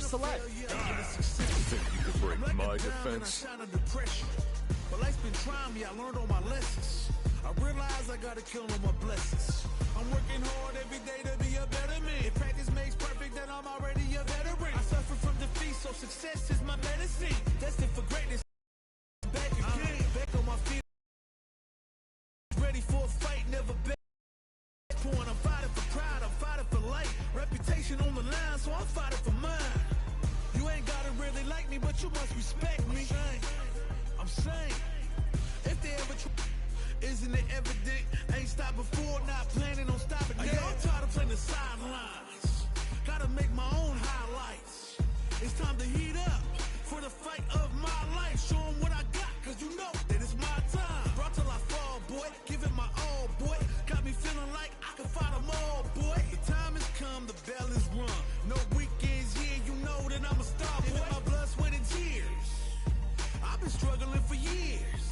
you select? Think you could break my defense? But life's been trying me, I learned all my lessons. I realize I gotta kill all my blessings. I'm working hard every day to be a better man. If practice makes perfect, then I'm already a veteran. I suffer from defeat, so success is my medicine. Destined for greatness. Back again, back on my feet. Ready for a fight, never back. I'm fighting for pride, I'm fighting for life. Reputation on the line, so I'm fighting for mine. You ain't gotta really like me, but you must respect me. I'm saying, if they ever try, isn't it evident? Ain't stopped before, not planning on stopping now. I'm tired of playing the sidelines. Gotta make my own highlights. It's time to heat up for the fight of my life. Show 'em what I got, cause you know that it's my time. Brought till I fall, boy, give it my all, boy. Got me feeling like I can fight them all, boy. The time has come, the bell is rung. No weekends here, you know that I'm a star, boy. My blood, sweat, and tears. I've been struggling for years.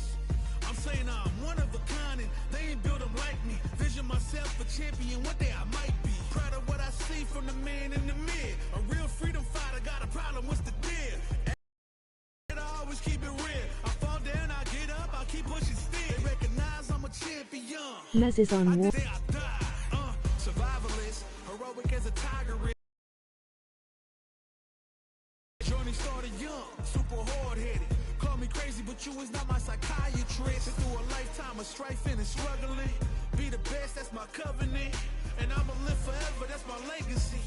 I'm saying I'm one of a kind and they ain't built them like me. Vision myself a champion, one day I might be. Proud of what I see from the man in the mid. A real freedom fighter, got a problem, what's the deal? And I always keep it real. I fall down, I get up, I keep pushing still. They recognize I'm a champion. Mess is on war. I die. Survivalist, heroic as a tiger is. Journey started young, super hard-headed. Call me crazy, but you is not my psychiatrist. Been through a lifetime of strifing and struggling. Be the best, that's my covenant. And I'ma live forever, that's my legacy.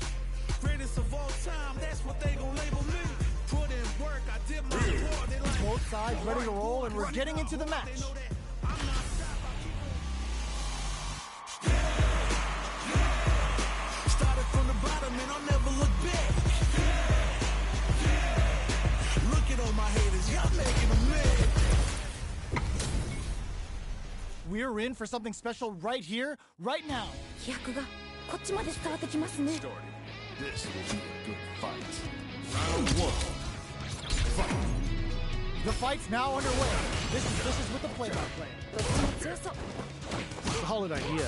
Greatest of all time, that's what they gon' label me. Put in work, I did my part. They like Both sides ready to roll, and we're getting into the match. Started from the bottom and I'll never look back. Look at all my haters, y'all making them mad. We're in for something special right here, right now. 飛躍がこっちまで伝わってきますね。 Started. This will be a good fight. Round one. Fight. The fight's now underway. This is with the play-by-play. どっちも強そう。 Solid idea.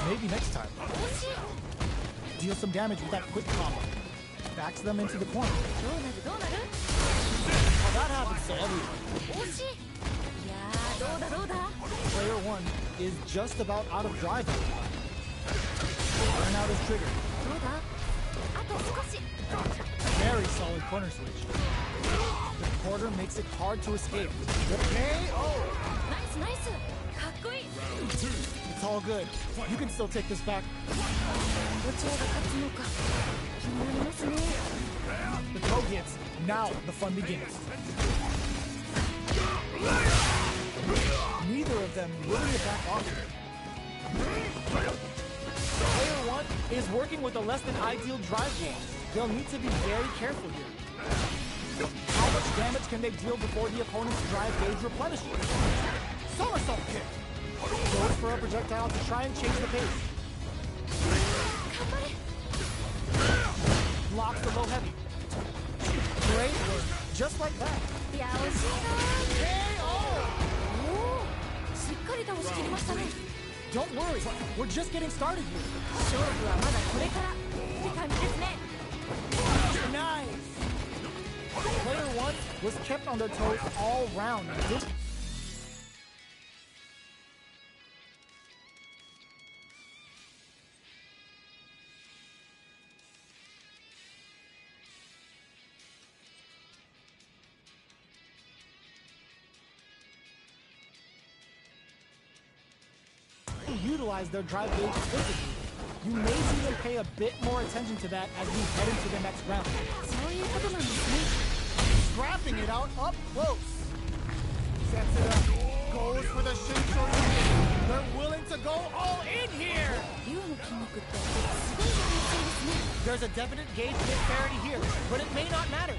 Maybe next time. 惜しい。 Deal some damage with that quick combo. Backs them into the corner. どうなるどうなる？ Well, that happens to everyone. 惜しい。いやーどうだどうだ？ Player 1 is just about out of drive. Burn out is triggered. どうだ？あと少し。 Very solid corner switch. The quarter makes it hard to escape. The KO! ナイスナイス。かっこいい。 It's all good. You can still take this back. どちらが勝つのか気になりますね。 The toe hits. Now the fun begins. Neither of them really attack often. Player 1 is working with a less than ideal drive game. They'll need to be very careful here. How much damage can they deal before the opponent's drive gauge replenishes? Somersault kick! Goes for a projectile to try and change the pace. Blocks the low heavy. Great work. Just like that. いや惜しいな。 KO! おお、しっかり倒しきりましたね。 Don't worry, we're just getting started here. 勝負はまだこれからって感じですね。 Nice! Player 1 was kept on their toes all round. Utilize their drive gauge efficiently. You may see them pay a bit more attention to that as we head into the next round. そういうことなんですね。 Scrapping it out up close. Sets it up. Goes for the shin shorty. They're willing to go all in here. 竜の筋肉ってすごいじゃないですね。 There's a definite gauge disparity here, but it may not matter.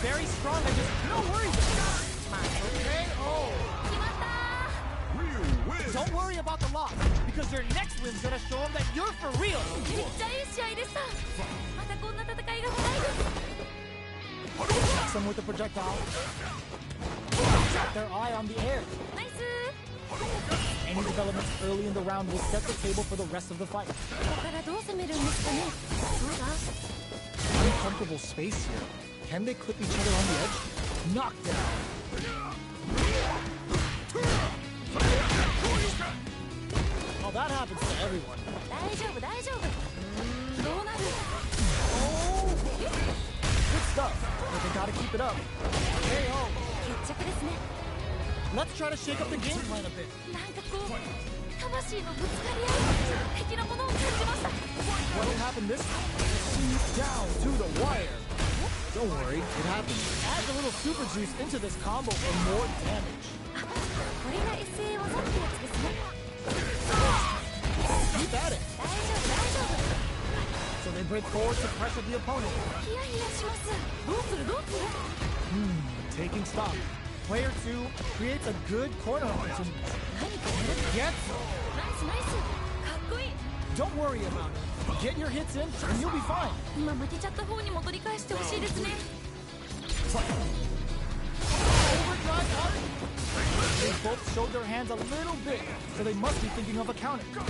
very strong. I just no worries. Okay. Oh. 決まった Real win. Don't worry about the loss because your next win's gonna show them that you're for real. めっちゃいい試合でしたまたこんな戦いが見たいです Hits them with the projectile. Got their eye on the air. ナイス Any developments early in the round will set the table for the rest of the fight. ここからどう攻めるんですかねそうだ Uncomfortable space here. Can they clip each other on the edge? Knockdown. Oh, that happens to everyone. 大丈夫大丈夫どうなる Oh! Good stuff. But they gotta keep it up. KO. 決着ですね Let's try to shake up the game plan a bit. なんかこう魂のぶつかり合い的なものを感じました What'll happen this time? Down to the wire. Don't worry, it happens. Add a little super juice into this combo for more damage. これが SA 技ってやつですね Keep at it. 大丈夫大丈夫 So they break forward to pressure the opponent. ヒヤヒヤしますどうするどうする Taking stock. Player 2 creates a good corner opportunity. 何かやる Get ナイスナイスかっこいい Don't worry about it. Get your hits in and you'll be fine. 今負けちゃった方にも取り返してほしいですね Overdrive out. They both showed their hands a little bit, so they must be thinking of a counter. ど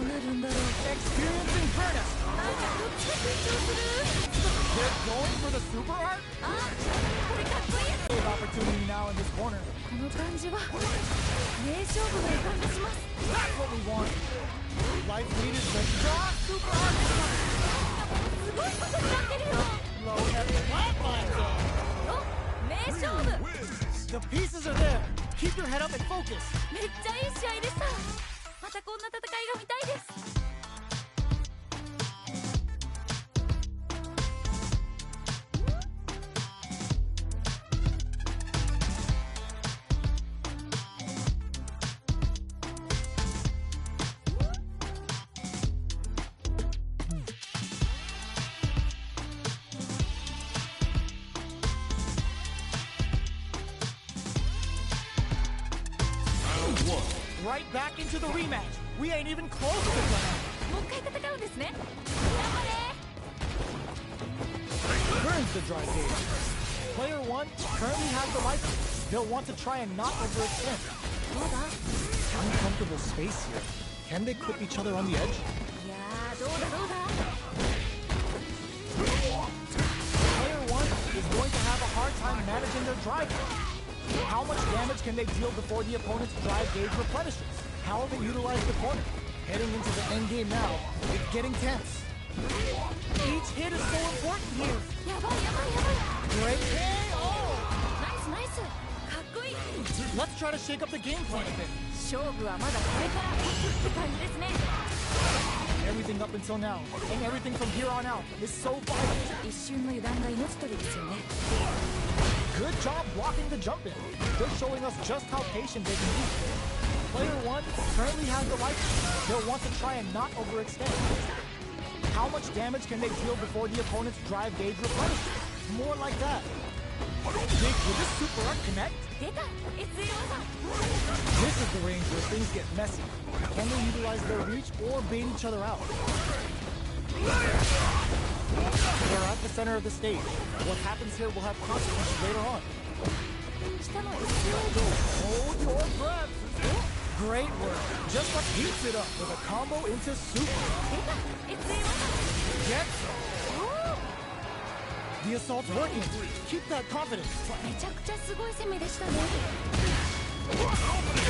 うなるんだろう Experiencing burnout. なんかどっちが緊張する They're going for the super art. あこれかっこいい Big opportunity now in this corner. この感じは名勝負の予感がします That's what we want. Life leaders, the draw super art. すごいことになってるよ Low heavy flatline though. お名勝負 The pieces are there. Keep your head up and focus. めっちゃいい試合でしたまたこんな戦いが見たいです Right back into the rematch. We ain't even close to the ground. もう一回戦うんですね頑張れ Burns the drive gauge. Player 1 currently has the license. They'll want to try and not overextend. どうだ Uncomfortable space here. Can they clip each other on the edge? いやーどうだどうだ Player 1 is going to have a hard time managing their drive gauge. How much damage can they deal before the opponent's drive gauge replenishes? How will they utilize the corner? Heading into the end game now, it's getting tense. Each hit is so important here. やばいやばいやばい Great KO! ナイスナイスかっこいい Let's try to shake up the game plan a bit. 勝負はまだこれからって感じですね Everything up until now, and everything from here on out, is so vital. 一瞬の油断が命取りですよね Good job blocking the jump in. They're showing us just how patient they can be. Player 1 currently has the license. They'll want to try and not overextend. How much damage can they deal before the opponent's drive gauge replenishes? More like that. Big, will this super art connect? 出た SA 技 This is the range where things get messy. Can they utilize their reach or bait each other out? They're at the center of the stage. What happens here will have consequences later on. 下の SA で Hold your breath. Great work. Just like heats it up with a combo into super. 出た SA 技 Get the assault's working. Keep that confidence. めちゃくちゃすごい攻めでしたね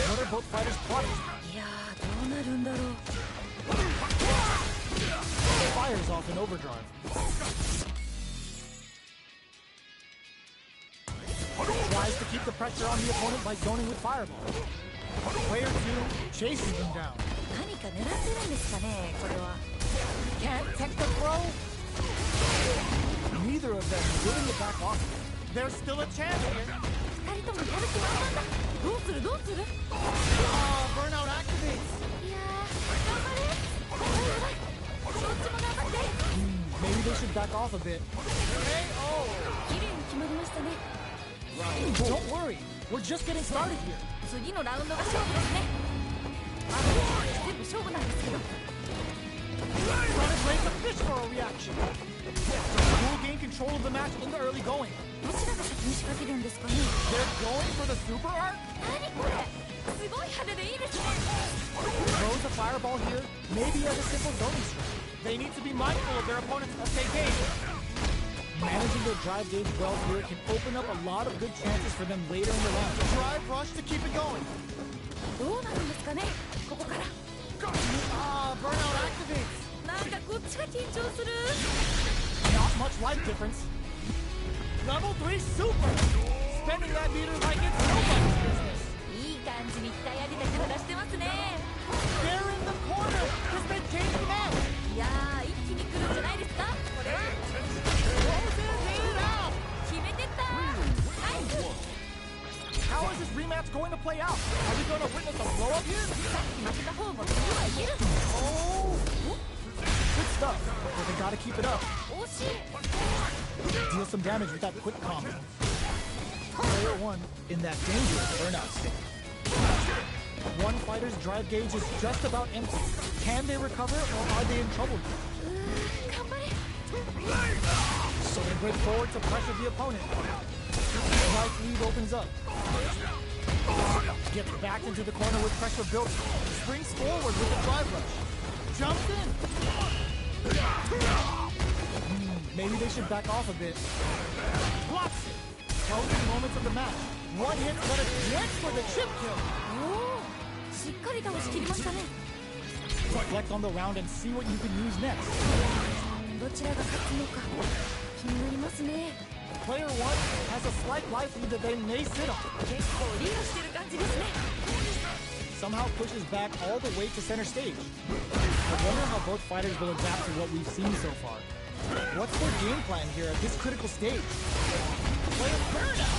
What are both fighters plotting? いやーどうなるんだろう Fires off in overdrive. Tries to keep the pressure on the opponent by zoning with fireball. Player 2 chases them down. 何か狙ってるんですかねこれは Can't tech the throw? Neither of them is willing to back off. There's still a chance here. 二人ともやる気満々だどうするどうする Burnout activates. いやー頑張れやばいやばいどっちも頑張って Maybe they should back off a bit. KO! 綺麗に決まりましたね。 Don't worry, we're just getting started here. 次のラウンドが勝負ですね。全部勝負なんですけど。 Trying to break the fish for a reaction. We'll gain control of the match in the early going. どちらが先に仕掛けるんですかね。 They're going for the super art? 何これ。すごい派手でいいですね。 Throws a fireball here, maybe as a simple zoning strike. They need to be mindful of their opponent's SK gauge. Managing their drive gauge well here can open up a lot of good chances for them later in the round. Drive rush to keep it going. どうなるんですかね。ここから。 Burnout activates. なんかこっちが緊張する。 Not much life difference. Level 3 super. Spending that meter like it's nobody's business. いい感じに鍛え上げた体してますね。 They're in the corner. Has been taken out. いやー、一気に来るんじゃないですか。これは。 Closes it out. 決めてったー。ナイス。 How is this rematch going to play out? Are we going to witness a blow up here? さっき負けた方も次はいける。 Oh. Good stuff. But they gotta keep it up. 惜しい。 Deal some damage with that quick combo. Player 1 in that dangerous burnout state. One fighter's drive gauge is just about empty. Can they recover or are they in trouble? 頑張れ。 So they break forward to pressure the opponent. Life lead opens up. Gets backed into the corner with pressure built. Springs forward with the drive rush. Jumps in. Maybe they should back off a bit. Blocks it. Closing moments of the match. One hit, but it's next for the chip kill. おお、しっかり倒し切りましたね。 Reflect on the round and see what you can use next. どちらが勝つのか気になりますね。 Player 1 has a slight life lead that they may sit on. 結構リードしてる感じですね。 Somehow pushes back all the way to center stage. I wonder how both fighters will adapt to what we've seen so far. What's their game plan here at this critical stage? Player burnout!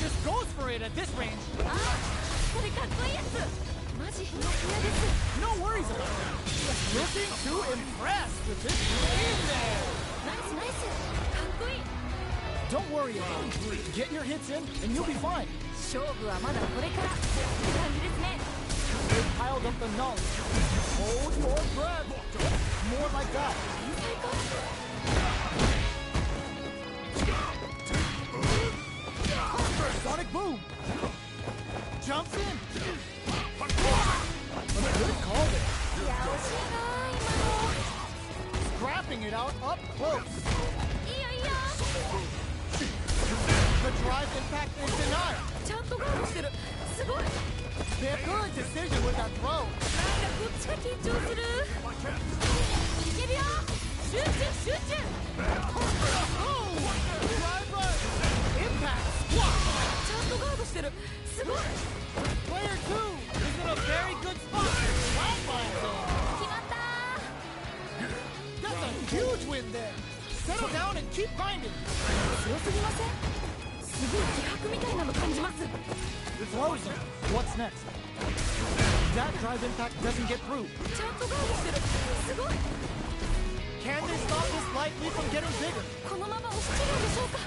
Just goes for it at this range. あー、これかっこいいやつ。マジヒヤヒヤです。 No worries about it. Looking to impress with this in there. ナイスナイス。かっこいい。 Don't worry about it. Get your hits in and you'll be fine. 勝負はまだこれからって感じですね。 They've piled up the knowledge. Hold your breath. More like that. 天才か。 Sonic boom. Jumps in. Good call there. いや惜しいな今の。 Scrapping it out up close. いいよいいよ。 The drive impact is denied. ちゃんとガードしてる。すごい。 They're good decision with that throw. なんかこっちが緊張する。いけるよ。集中集中。 Oh! Drive rush. Impact squat. ちゃんとガードしてる。すごい。 Player 2 is in a very good spot. Flat lines in. 決まったー。 That's a huge win there. Settle down and keep grinding. 強すぎません？すごい気迫みたいなの感じます。 Throws him. What's next? That drive impact doesn't get through. ちゃんとガードしてる。すごい。 Can they stop this light lead from getting bigger? このまま押し切るんでしょうか。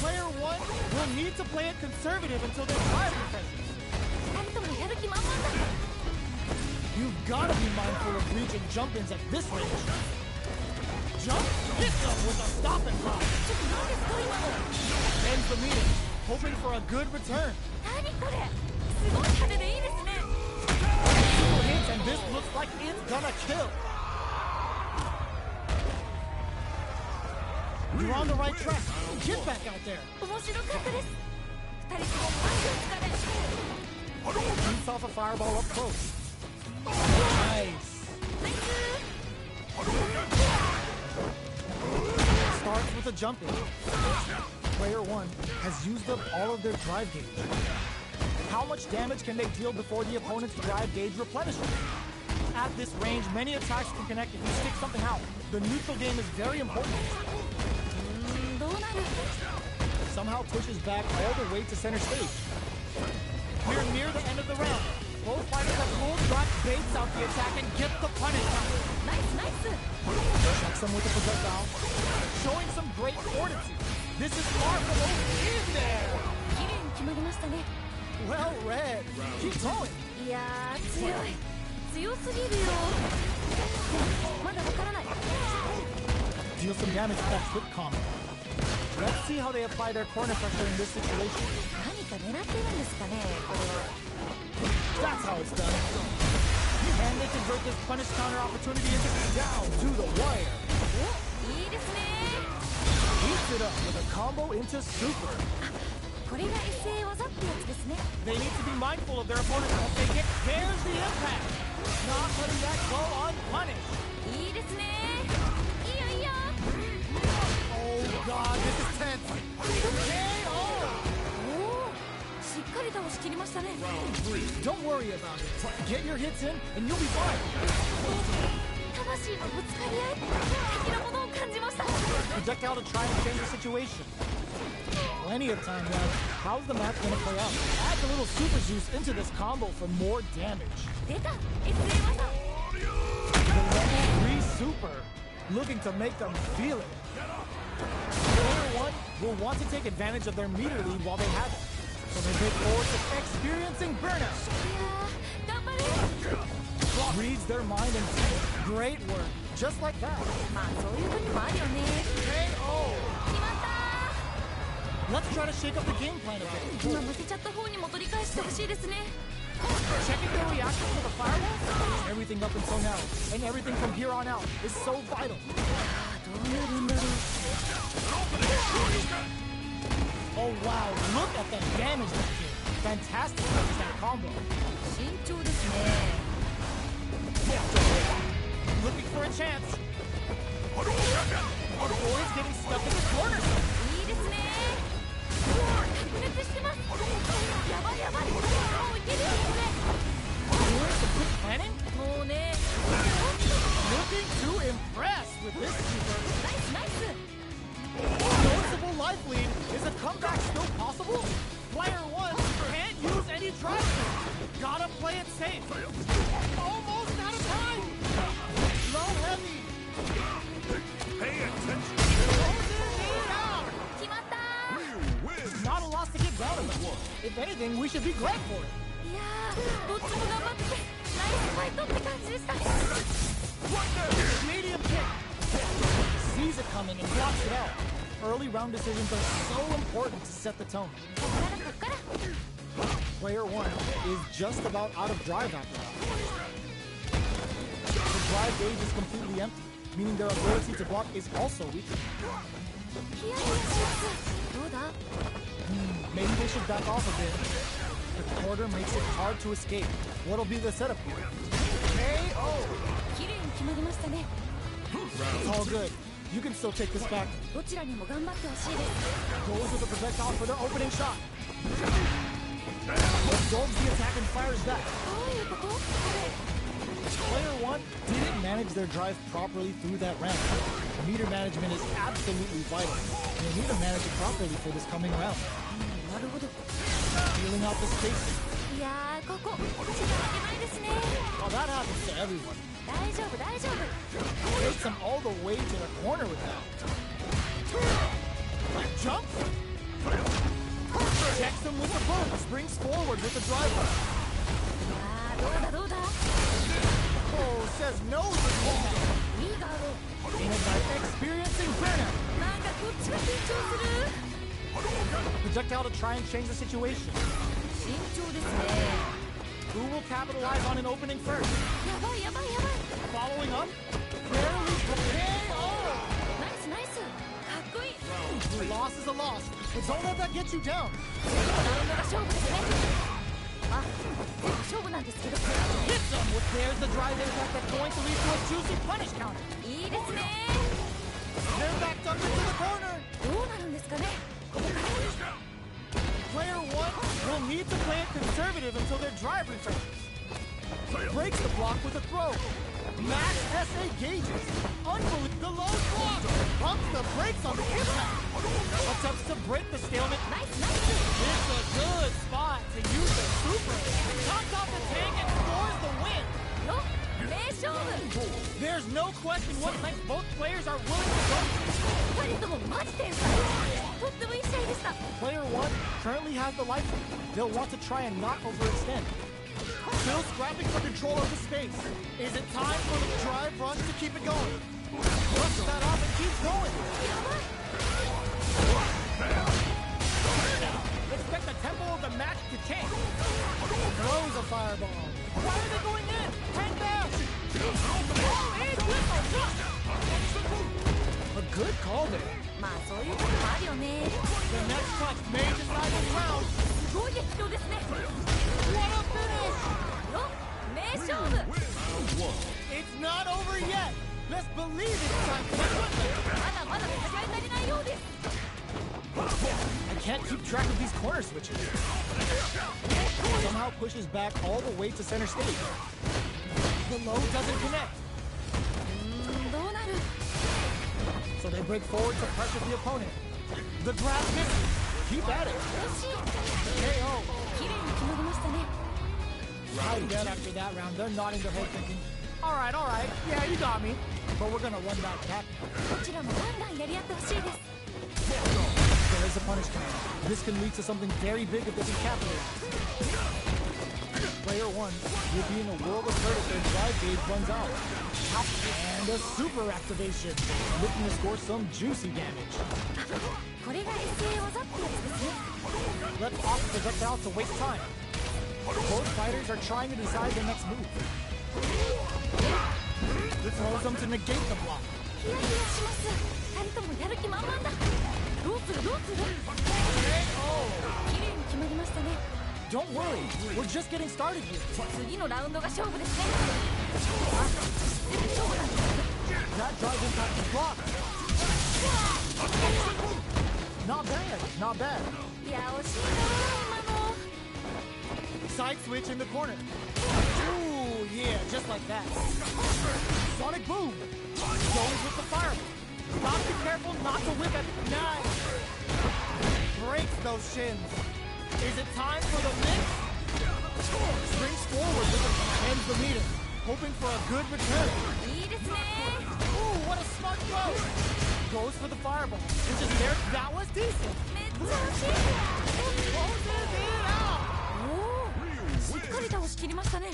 Player 1 will need to play it conservative until their drive refreshes. 二人ともやる気満々だ。 You've got to be mindful of reaching jump-ins at this range. Jump, hits them with a stop and block. ちょっと何ですか今の。 Ends the meeting, hoping for a good return. 何これ。すごい派手でいいですね。 Two hits and this looks like it's gonna kill. You're on the right track. Get back out there. 面白かったです。二人ともマジお疲れ。 Shoots off a fireball up close. Nice. ナイス。 Starts with a jump in. Player 1 has used up all of their drive gauge. How much damage can they deal before the opponent's drive gauge replenishes? At this range, many attacks can connect if you stick something out. The neutral game is very important. どうなる。 Somehow pushes back all the way to center stage. We're near the end of the round. Both fighters have full drop, baits out the attack, and get the punish out. ナイスナイス。 Checks them with the projectile, showing some great fortitude. This is far from over in there. 綺麗に決まりましたね。 Well read. Keep going. いやー強すぎるよ。でもまだわからない。 Deal some damage with that quick combo. Let's see how they apply their corner pressure in this situation. 何か狙ってるんですかね、これは。 That's how it's done. And they convert this punish counter opportunity into down to the wire. お、いいですね。 Heats it up with a combo into super. これが SA 技ってやつですね。 They need to be mindful of their opponent's take it. There's the impact. Not letting that go unpunished. いいですね。いいよいいよ。 Oh god, this is tense. KO! おお、しっかり倒しきりましたね。 Don't worry about it. Get your hits in and you'll be fine. 魂のぶつかり合い、的なものを感じました。 Projectile to try and change the situation. Plenty of time left. How's the match gonna play out? Add a little super juice into this combo for more damage. 出た SA 技。 The level 3 super. Looking to make them feel it. Player 1 will want to take advantage of their meter lead while they have it. So they look forward to experiencing burnout. いやー、頑張れ。 Reads their mind and says, great work. Just like that. まあそういう時もあるよね。 KO! 決まった Let's try to shake up the game plan a bit. ー。今負けちゃった方にも取り返してほしいですね。 Checking their reaction to the fireball? Everything up until now, and everything from here on out, is so vital. どうなるんだろう。 Oh wow, look at that damage that did. Fantastic against that combo. 慎重ですね。 Looking for a chance. Our boy is getting stuck in the corner. いいですね。白熱してます。やばいやばい。もういけるよこれ。 Doing some quick planning? もうね。 Looking to impress with this super. ナイスナイス。 Noticeable life lead. Is a comeback still possible? Player 1 can't use any drive. Gotta play it safe. Almost out of time. Low heavy. Pay attention. Closing it out. 決まった You win. Not a loss to get down about. If anything, we should be glad for it. いやー、どっちも頑張っててナイスファイトって感じでした。 Medium kick. Sees it coming and blocks it out. Early round decisions are so important to set the tone. こっから Player 1 is just about out of drive after that. The drive gauge is completely empty, meaning their ability to block is also weak. ヒヤヒヤします。どうだ Maybe they should back off a bit. The quarter makes it hard to escape. What'll be the setup here? KO! 綺麗に決まりましたね。 It's all good. You can still take this back. どちらにも頑張ってほしいです。 Goes with the projectile for the opening shot. Absorbs the attack and fires that. どういうこと？ Player 1 didn't manage their drive properly through that round. Meter management is absolutely vital. They need to manage it properly for this coming round. なるほど。 Feeling out the space. いやー、ここ血が抜けないですね。 Oh, that happens to everyone. 大丈夫大丈夫。 Takes them all the way to the corner with that. Jump. Checks him with the boom. Springs forward with the driver. あー、どうだどうだ。 Oh, says no to the いいガード。 in a by experiencing burnout. なんかこっちが緊張する。 Projectile to try and change the situation. 慎重ですね。 Who will capitalize on an opening first? やばいやばいやばい。 Following up? Barely KO! ナイスナイス。かっこいい。 A loss is a loss, but don't let that get you down. 次のラウンドが勝負ですね。あ、全部勝負なんですけど。 Hits them with there's the drive impact that's going to lead to a juicy punish counter. いいですね。 They're backed up into the corner. どうなるんですかね。ここから。 Player 1 will need to play it conservative until their drive returns. Breaks the block with a throw. Max SA gauges. Unbelievable. The low block. Pumps the brakes on the impact. Attempts to break the stalemate. ナイスナイス。 It's a good spot to use the super. Knocks off the tank and scores the win. よっ、名勝負。 There's no question what length both players are willing to go. 二人ともマジ天才。とってもいい試合でした。 Player 1 currently has the life. They'll want to try and not overextend. Still scrapping for control of the space. Is it time for the drive rush to keep it going? Brushes that off and keeps going. Expect the tempo of the match to change. Throws a fireball. Why are they going in? Hang back! A good call there. まあそういうこともあるよね。 The next touch may decide the round. すごい激闘ですね。 What a finish! よっ、名勝負。 It's not over yet. Let's believe it's time for the tournament. まだまだ戦い足りないようです。 I can't keep track of these corner switches. Somehow pushes back all the way to center stage. The low doesn't connect. どうなる？ So they break forward to pressure the opponent. The grab misses. Keep at it. 惜しい。 KO. 綺麗に決まりましたね。 Right dead after that round. They're nodding their head thinking, all right. Yeah, you got me. But we're gonna run that back. どちらもガンガンやり合ってほしいです。 There's a punish count. This can lead to something very big if they can capitalize. Player 1 will be in a world of hurt if their drive gauge runs out. And a super activation, looking to score some juicy damage. これが SA 技ってやつですね。 Let's off the projectile to waste time. Both fighters are trying to decide their next move. This throws them to negate the block. ヒヤヒヤします。二人ともやる気満々だ。どうする？綺麗に決まりましたね。 Don't worry, we're just getting started here. 次のラウンドが勝負ですね。あ、全部勝負なんです。 That drive impact is blocked. Not bad. いや、惜しいな今の。 Side switch in the corner. Ooh, yeah, just like that. Sonic boom. Goes with the fireball. Gotta be careful not to whip at it. Nice. Breaks those shins. Is it time for the mix? Springs forward with it. Ends the meter. Hoping for a good return. いいですね。 Ooh, what a smart throw. Goes for the fireball. And just there, that was decent. めっちゃ惜しい。 Closes it out. おお、しっかり倒し切りましたね。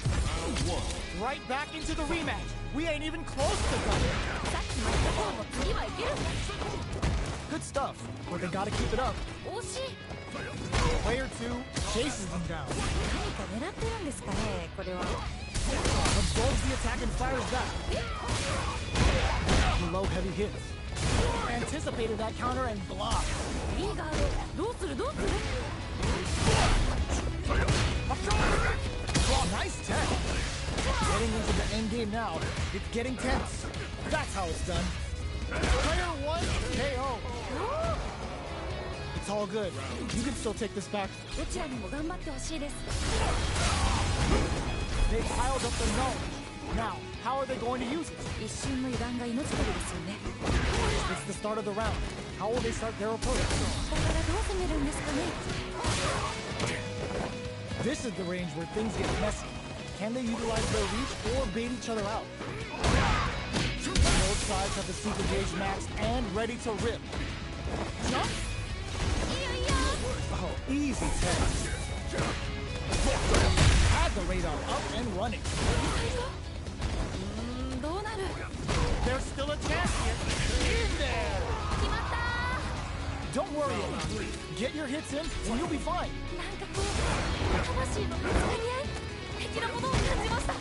Right back into the rematch. We ain't even close to done. さっき負けた方も次はいける。 Good stuff, but they gotta keep it up. 惜しい。 Player 2 chases them down. 何か狙ってるんですかね、これは。 Absorbs the attack and fires back. Low heavy hits. Anticipated that counter and blocked. いいガード。どうする？ Oh, nice tech. Getting into the end game now. It's getting tense. That's how it's done. Player 1 KO. It's all good. You can still take this back. どちらにも頑張ってほしいです。 They piled up the knowledge. Now, how are they going to use it? 一瞬の油断が命取りですよね。 It's the start of the round. How will they start their approach? だからどう攻めるんですかね。 This is the range where things get messy. Can they utilize their reach or bait each other out? Both sides have the super gauge maxed and ready to rip. Jump? いやいや。 Oh, easy test. Had the radar up and running. どうなる？ There's still a chance here. In there. 決まったー。 Don't worry about it. Get your hits in and you'll be fine. なんかこう、魂のぶつかり合い、敵のものを感じました。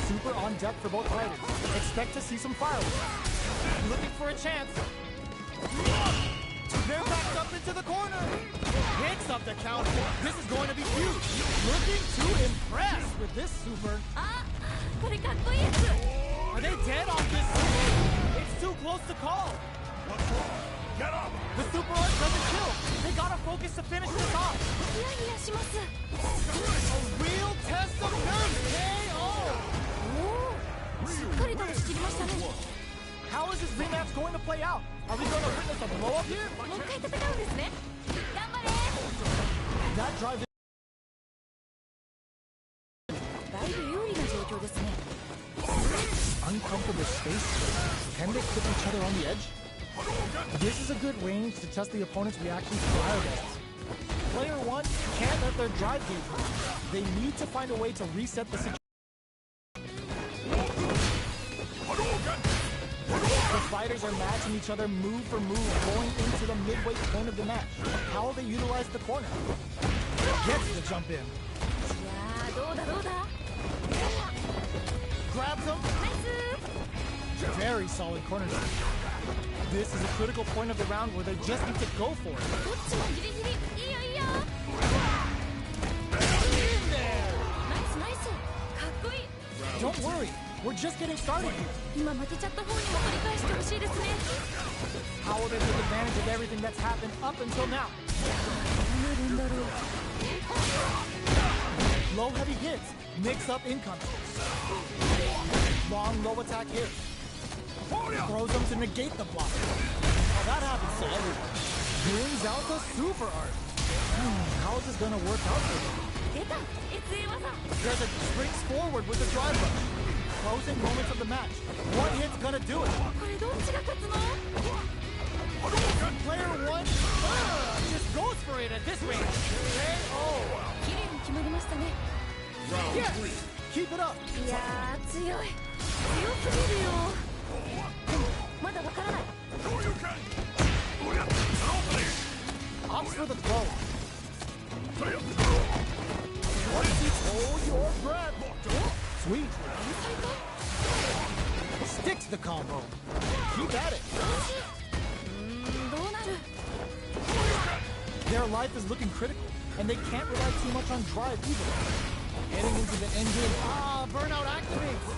Super on deck for both fighters. Expect to see some fireworks. Looking for a chance. They're backed up into the corner. Hits up the counter. This is going to be huge. Looking to impress with this super. あ、これかっこいいやつ。 Are they dead off this super? It's too close to call. Get up! The super art doesn't kill. They gotta focus to finish this off. ヒヤヒヤします。 A real test of nerves. KO. おお、しっかり倒し切りましたね。 How is this rematch going to play out? Are we going to witness a blow up here? もう一回戦うんですね。頑張れ。 That drive. だいぶ有利な状況ですね。other's space. Can they put each other on the edge? This is a good range to test the opponent's reaction to fire balls. Player 1 can't let their drive gauge run. They need to find a way to reset the situation. The fighters are matching each other move for move going into the midway point of the match. How will they utilize the corner? Gets the jump in. Grabs him. Very solid corner shot. This is a critical point of the round where they just need to go for it. In there! Don't worry, we're just getting started here. How will they take advantage of everything that's happened up until now? Low heavy hits, mix up incoming. Long low attack here. Throws them to negate the block. Now that happens to everyone. Brings out the super art. How is this gonna work out for them? There's a springs forward with the drive rush. Closing moments of the match. One hit's gonna do it. Player 1 just goes for it at this range. Yes! Keep it up. Opts for the throw. Once you hold your breath. Sweet. Sticks the combo. Keep at it. Their life is looking critical, and they can't rely too much on drive either. Heading into the end game. Burnout activates.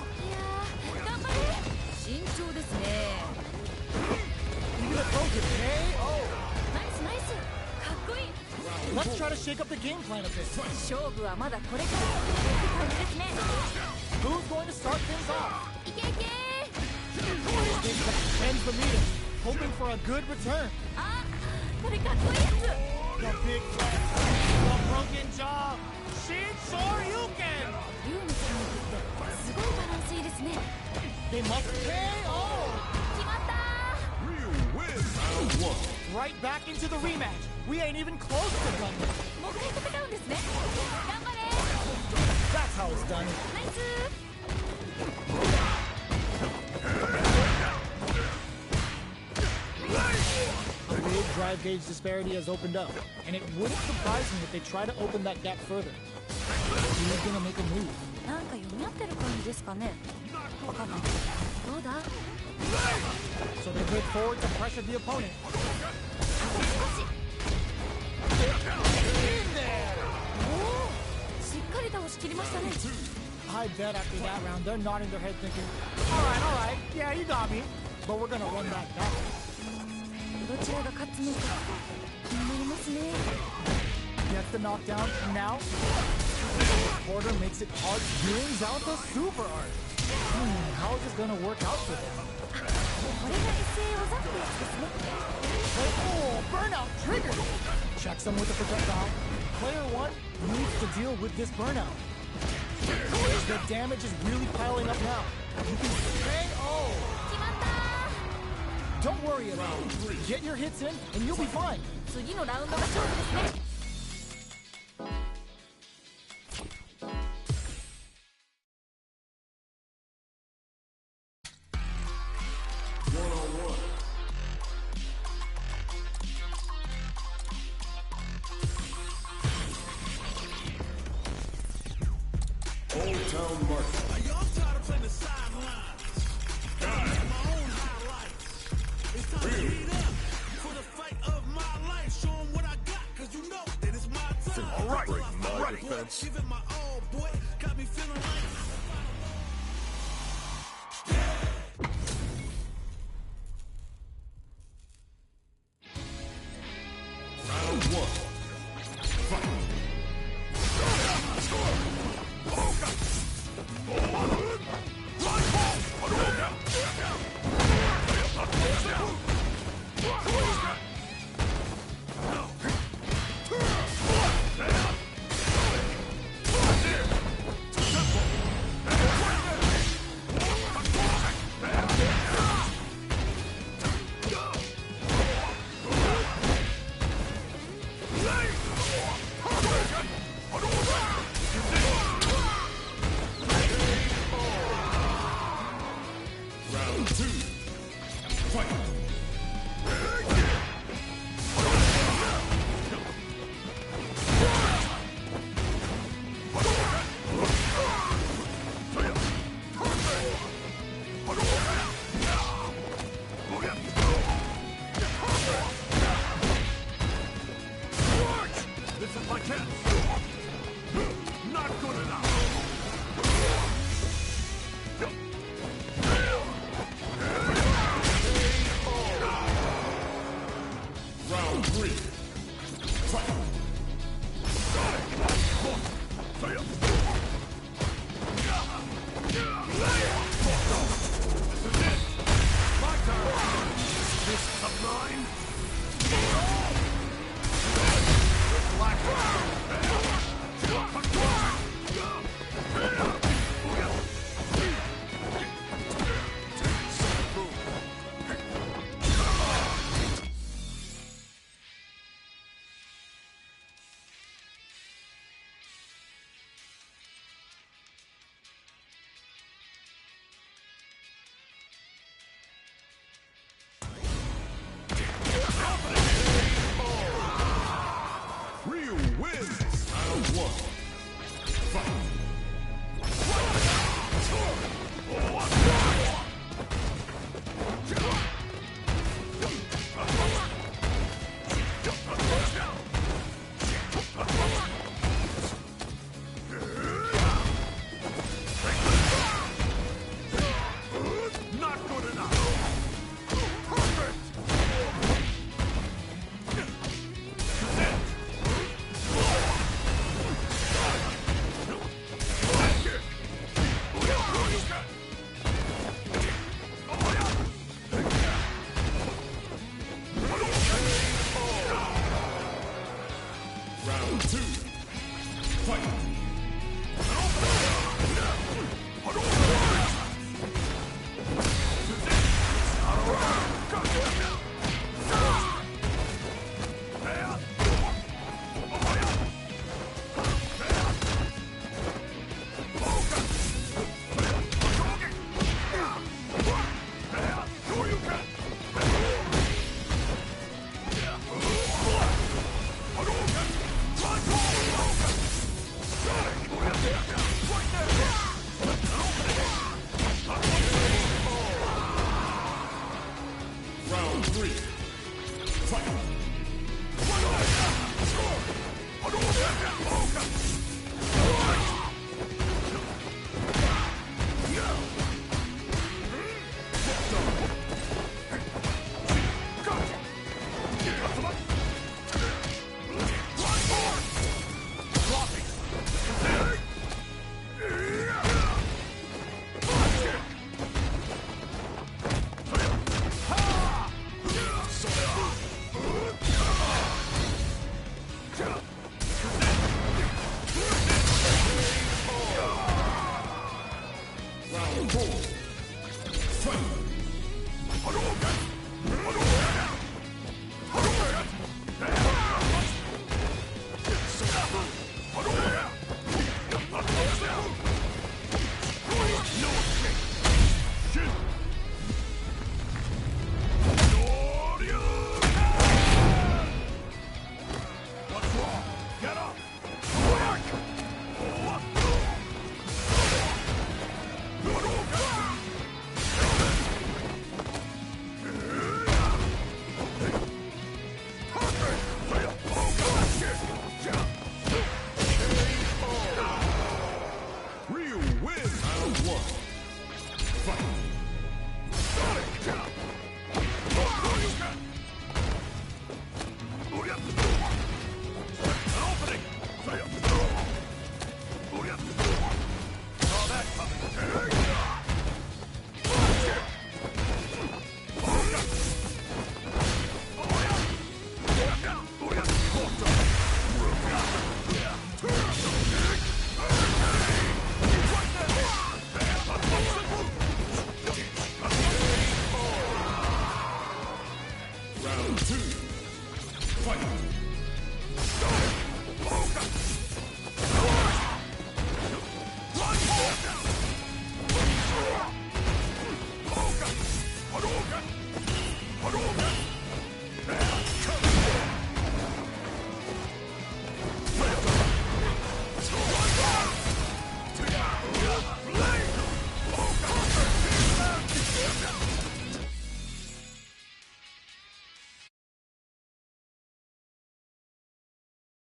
Even a throw could KO. Let's try to shake up the game plan a bit. Who's going to start things off? Ends the meeting, hoping for a good return. The big flag, the broken jaw. Shoryuken! They must KO! Ryu wins round 1. Right back into the rematch. We ain't even close to done yet. That's how it's done. A big drive gauge disparity has opened up, and it wouldn't surprise me if they try to open that gap further. Who's gonna make a move? So they break forward to pressure the opponent. In there! I bet after that round, they're nodding their head thinking, all right, yeah, you got me, but we're gonna run that back. Gets the knockdown, and now, Porter makes it hard, brings out the super art. How is this gonna work out for them? Oh, burnout triggered! Checks them with the projectile. Player 1 needs to deal with this burnout. The damage is really piling up now. You can KO! Don't worry about it. Get your hits in, and you'll be fine. Old Town Market. I'm tired of playing the sidelines. My own highlights. It's time to heat up for the fight of my life. Show 'em what I got, 'cause you know that it's my time. All right, ready, fence. Give it my all, boy. Got me feeling like Round 1. Fight. Not good enough. Round 3. Fight. My turn. This of mine. Ryu wins! Round 1. Fight! Not good enough! Perfect! Round 2. Fight! Round 3. Fight! Round 4. Fight! What's wrong? Get up! Ryu wins! Round 1. Fight! Saw that coming. Round 2. Fight!